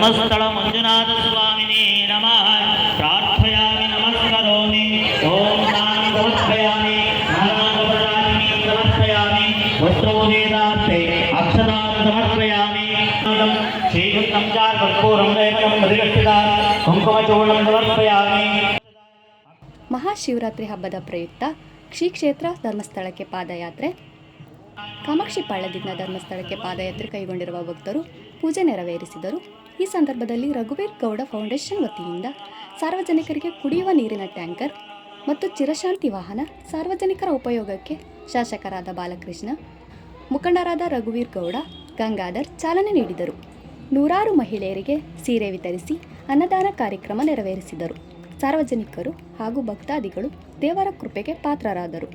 ಧರ್ಮಸ್ಥಳ ಮಂಜುನಾಥ ಸ್ವಾಮಿನೇ ನಮಃ ಪ್ರಾರ್ಥಯಾಮಿ ನಮಸ್ಕರೋಮಿ ಓಂ ನಾಂ ಸಮರ್ಪಯಾಮಿ ನಾರಾಯಣಪರಾಜಿನಿ ಸಮರ್ಪಯಾಮಿ ವಸ್ತ್ರೋದೇದಾರ್ತೆ ಅಕ್ಷತಾಂ ಸಮರ್ಪಯಾಮಿ ಶ್ರೀಯುಕ್ತಂ ಚಾರ್ ಕರ್ಪೂರಂ ಲೇಪನಂ ಮಧಿಗಟ್ಟಿದ ಕುಂಕುಮಚೂರ್ಣಂ ಸಮರ್ಪಯಾಮಿ. ಮಹಾಶಿವರಾತ್ರಿ ಹಬ್ಬದ ಪ್ರಯುಕ್ತ ಶ್ರೀ ಕ್ಷೇತ್ರ ಧರ್ಮಸ್ಥಳಕ್ಕೆ ಪಾದಯಾತ್ರೆ. ಕಾಮಾಕ್ಷಿ ಪಾಳ್ಯದಿಂದ ಧರ್ಮಸ್ಥಳಕ್ಕೆ ಪಾದಯಾತ್ರೆ ಕೈಗೊಂಡಿರುವ ಭಕ್ತರು ಪೂಜೆ ನೆರವೇರಿಸಿದರು. ಈ ಸಂದರ್ಭದಲ್ಲಿ ರಘುವೀರ್ ಗೌಡ ಫೌಂಡೇಶನ್ ವತಿಯಿಂದ ಸಾರ್ವಜನಿಕರಿಗೆ ಕುಡಿಯುವ ನೀರಿನ ಟ್ಯಾಂಕರ್ ಮತ್ತು ಚಿರಶಾಂತಿ ವಾಹನ ಸಾರ್ವಜನಿಕರ ಉಪಯೋಗಕ್ಕೆ ಶಾಸಕರಾದ ಬಾಲಕೃಷ್ಣ, ಮುಖಂಡರಾದ ರಘುವೀರ್ ಗೌಡ, ಗಂಗಾಧರ್ ಚಾಲನೆ ನೀಡಿದರು. ನೂರಾರು ಮಹಿಳೆಯರಿಗೆ ಸೀರೆ ವಿತರಿಸಿ ಅನ್ನದಾನ ಕಾರ್ಯಕ್ರಮ ನೆರವೇರಿಸಿದರು. ಸಾರ್ವಜನಿಕರು ಹಾಗೂ ಭಕ್ತಾದಿಗಳು ದೇವರ ಕೃಪೆಗೆ ಪಾತ್ರರಾದರು.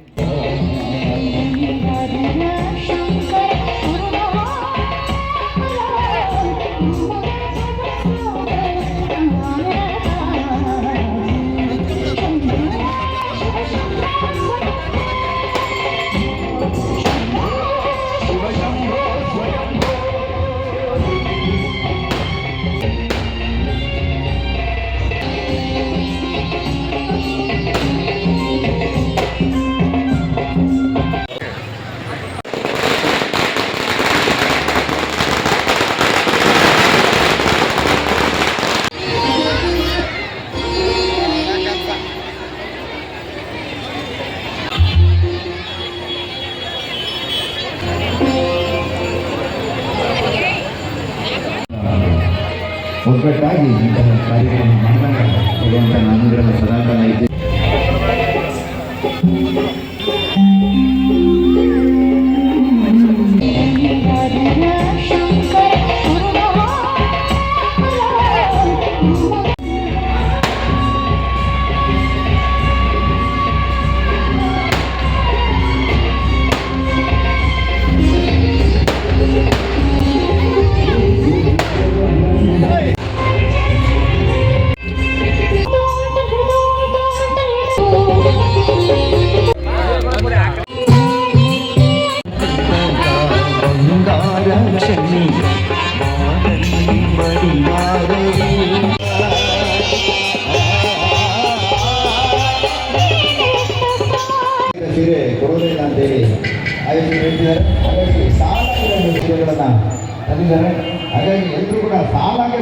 ಒಗ್ಗಟ್ಟಾಗಿ ಇಂತಹ ಕಾರ್ಯಕ್ರಮ ಮಾಡಿದಾಗ ಭಗವಂತನ ಅನುಗ್ರಹ ಸದಾಕಾಲ ಇದೆ. ಸೀರೆ ಕೊಡೋದಿಲ್ಲ ಅಂತೇಳಿ ಹೇಳ್ತಿದ್ದಾರೆ. ಹಾಗಾಗಿ ಸಾಲಾಗಿ ಸೀರೆಗಳನ್ನು ತಂದಿದ್ದಾರೆ. ಹಾಗಾಗಿ ಎಲ್ಲರೂ ಕೂಡ ಸಾಲಾಗಿ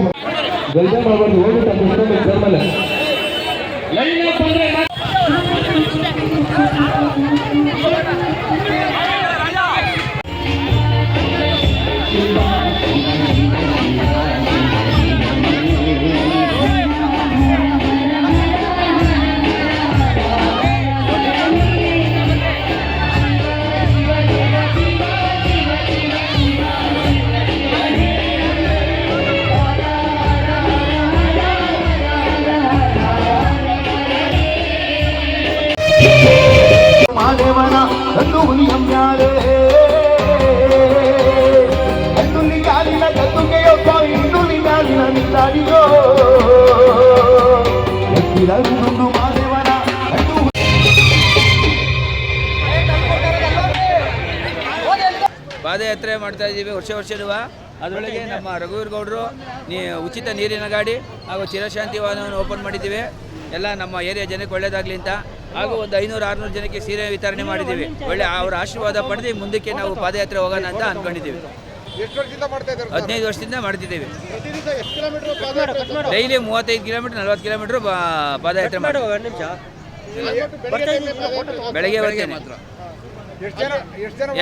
ಮಾದೇವನ ಗಂಡು ಹುಲಿಯ ಮ್ಯಾಲೆ ಗಂಡುಲಿ ಗಾಲಿನ ಗದ್ದುಗೆಯೊಬ್ಬ ಹಿಂಡುಲಿ ಗಾಲಿನ ನಿಲ್ಲಾಡಿಯೋ ಗುಂಡು ಮಾದೇವನ ಗಂಡು. ಪಾದಯಾತ್ರೆ ಮಾಡ್ತಾ ಇದ್ದೀವಿ ವರ್ಷವೂ. ಅದರೊಳಗೆ ನಮ್ಮ ರಘುವೀರ್ ಗೌಡರು ಉಚಿತ ನೀರಿನ ಗಾಡಿ ಹಾಗೂ ಚಿರಶಾಂತಿ ವಾಹನವನ್ನು ಓಪನ್ ಮಾಡಿದ್ದೀವಿ. ಎಲ್ಲ ನಮ್ಮ ಏರಿಯಾ ಜನಕ್ಕೆ ಒಳ್ಳೆಯದಾಗಲಿ ಅಂತ, ಹಾಗೂ ಒಂದು 500-600 ಜನಕ್ಕೆ ಸೀರೆ ವಿತರಣೆ ಮಾಡಿದ್ದೀವಿ. ಒಳ್ಳೆ ಅವರ ಆಶೀರ್ವಾದ ಪಡೆದು ಮುಂದಕ್ಕೆ ನಾವು ಪಾದಯಾತ್ರೆ ಹೋಗೋಣ ಅಂತ ಅಂದ್ಕೊಂಡಿದ್ದೀವಿ. 15 ವರ್ಷದಿಂದ ಮಾಡ್ತಿದ್ದೀವಿ. ಡೈಲಿ 35 ಕಿಲೋಮೀಟರ್ 40 ಕಿಲೋಮೀಟರ್ ಪಾದಯಾತ್ರೆ ಬೆಳಗ್ಗೆ ಬರ್ತೇನೆ.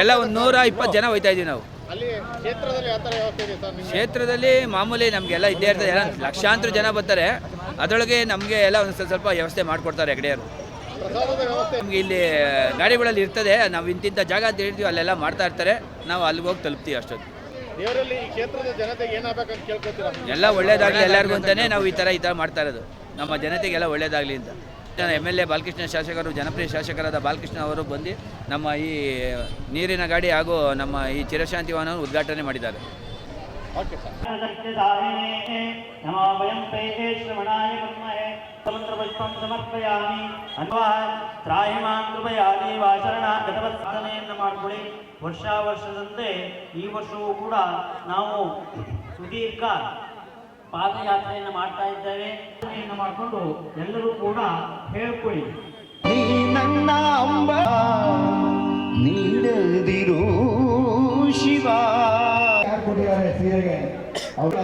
ಎಲ್ಲ ಒಂದು 120 ಜನ ಹೋಗ್ತಾ ಇದ್ದೀವಿ ನಾವು. ಕ್ಷೇತ್ರದಲ್ಲಿ ಮಾಮೂಲಿ ನಮಗೆಲ್ಲ ಇದ್ದೇ ಇರ್ತದೆ. ಎಲ್ಲ ಲಕ್ಷಾಂತರ ಜನ ಬರ್ತಾರೆ. ಅದರೊಳಗೆ ನಮಗೆ ಎಲ್ಲ ಒಂದು ಸ್ವಲ್ಪ ವ್ಯವಸ್ಥೆ ಮಾಡಿಕೊಡ್ತಾರೆ ಹೆಗ್ಡೆಯರು. ನಮಗೆ ಇಲ್ಲಿ ಗಾಡಿಗಳಲ್ಲಿ ಇರ್ತದೆ, ನಾವು ಇಂತಿಂಥ ಜಾಗ ಅಂತ ಹೇಳ್ತೀವಿ, ಅಲ್ಲೆಲ್ಲ ಮಾಡ್ತಾ ಇರ್ತಾರೆ. ನಾವು ಅಲ್ಲಿಗೆ ಹೋಗಿ ತಲುಪ್ತೀವಿ ಅಷ್ಟೊಂದು. ಎಲ್ಲ ಒಳ್ಳೇದಾಗಲಿ ಎಲ್ಲರಿಗೂ ಅಂತಲೇ ನಾವು ಈ ಥರ ಮಾಡ್ತಾ ಇರೋದು. ನಮ್ಮ ಜನತೆಗೆಲ್ಲ ಒಳ್ಳೇದಾಗಲಿ ಅಂತ. MLA ಬಾಲಕೃಷ್ಣ ಶಾಸಕರು, ಜನಪ್ರಿಯ ಶಾಸಕರಾದ ಬಾಲಕೃಷ್ಣ ಅವರು ಬಂದು ನಮ್ಮ ಈ ನೀರಿನ ಗಾಡಿ ಹಾಗೂ ನಮ್ಮ ಈ ಚಿರಶಾಂತಿ ವಾಹನವನ್ನು ಉದ್ಘಾಟನೆ ಮಾಡಿದ್ದಾರೆ. ವರ್ಷದಂತೆ ಈ ವರ್ಷವೂ ಕೂಡ ನಾವು ಸುದೀರ್ಘ ಪಾದಯಾತ್ರೆಯನ್ನು ಮಾಡ್ತಾ ಇದ್ದೇವೆ. ಮಾಡಿಕೊಂಡು ಎಲ್ಲರೂ ಕೂಡ ಹೇಳ್ಕೊಳ್ಳಿ. ನೀ ನನ್ನ ಅಂಬ ನೀಡದಿರು ಶಿವ. ಯಾರು ಕೊಟ್ಟಿದ್ದಾರೆ ಸೀರೆಗೆ ಅವ್ರು